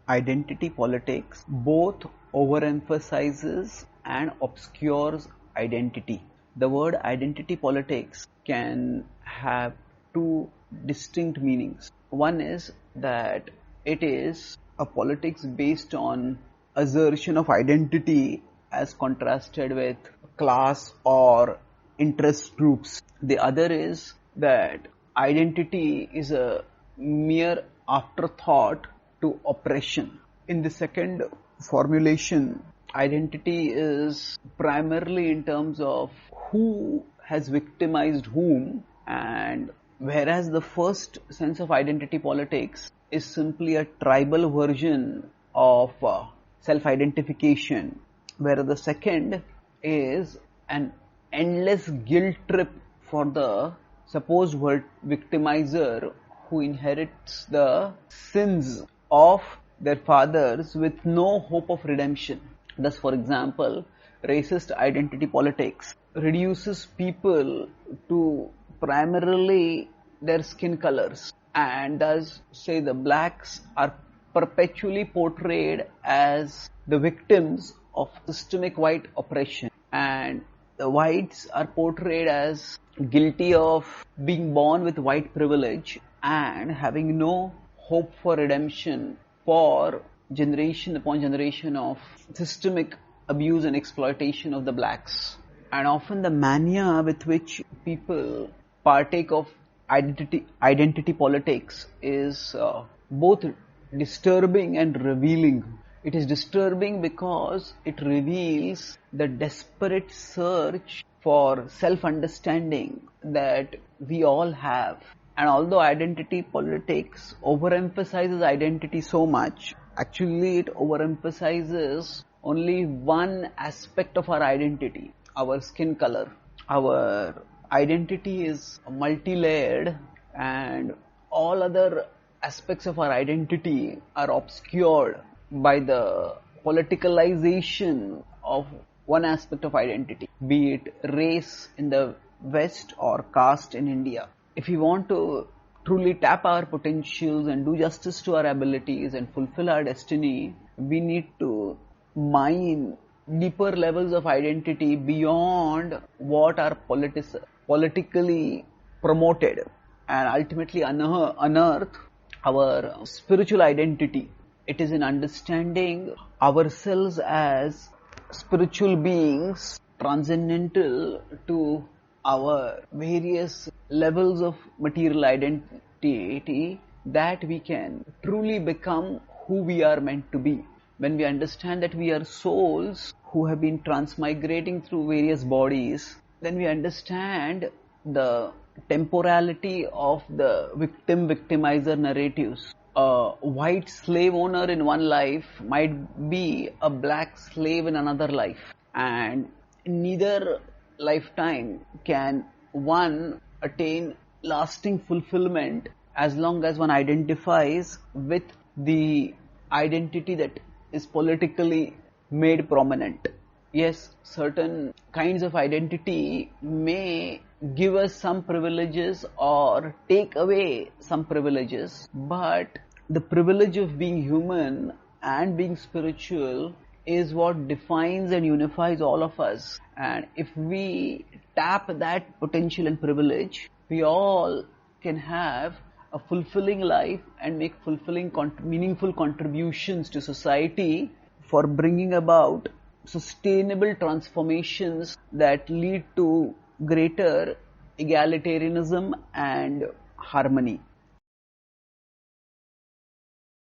identity politics both overemphasizes and obscures identity. The word identity politics can have two distinct meanings. One is that it is a politics based on assertion of identity as contrasted with class or interest groups. The other is that identity is a mere afterthought to oppression. In the second formulation, identity is primarily in terms of who has victimized whom, and whereas the first sense of identity politics is simply a tribal version of self-identification, whereas the second is an endless guilt trip for the supposed victimizer who inherits the sins of their fathers with no hope of redemption. Thus, for example, racist identity politics reduces people to primarily their skin colors, and thus say the blacks are perpetually portrayed as the victims of systemic white oppression, and the whites are portrayed as guilty of being born with white privilege and having no hope for redemption for generation upon generation of systemic abuse and exploitation of the blacks. And often the mania with which people partake of identity politics is both disturbing and revealing. It is disturbing because it reveals the desperate search for self-understanding that we all have. And although identity politics overemphasizes identity so much, actually it overemphasizes only one aspect of our identity, our skin color. Our identity is multi-layered, and all other aspects of our identity are obscured by the politicalization of one aspect of identity, be it race in the West or caste in India. If we want to truly tap our potentials and do justice to our abilities and fulfill our destiny, we need to mine deeper levels of identity beyond what are politically promoted, and ultimately unearth our spiritual identity. It is in understanding ourselves as spiritual beings transcendental to our various levels of material identity that we can truly become who we are meant to be. When we understand that we are souls who have been transmigrating through various bodies, then we understand the temporality of the victim-victimizer narratives. A white slave owner in one life might be a black slave in another life, and in neither lifetime can one attain lasting fulfillment as long as one identifies with the identity that is politically made prominent. Yes, certain kinds of identity may give us some privileges or take away some privileges, but the privilege of being human and being spiritual is what defines and unifies all of us. And if we tap that potential and privilege, we all can have a fulfilling life and make fulfilling, meaningful contributions to society for bringing about sustainable transformations that lead to greater egalitarianism and harmony.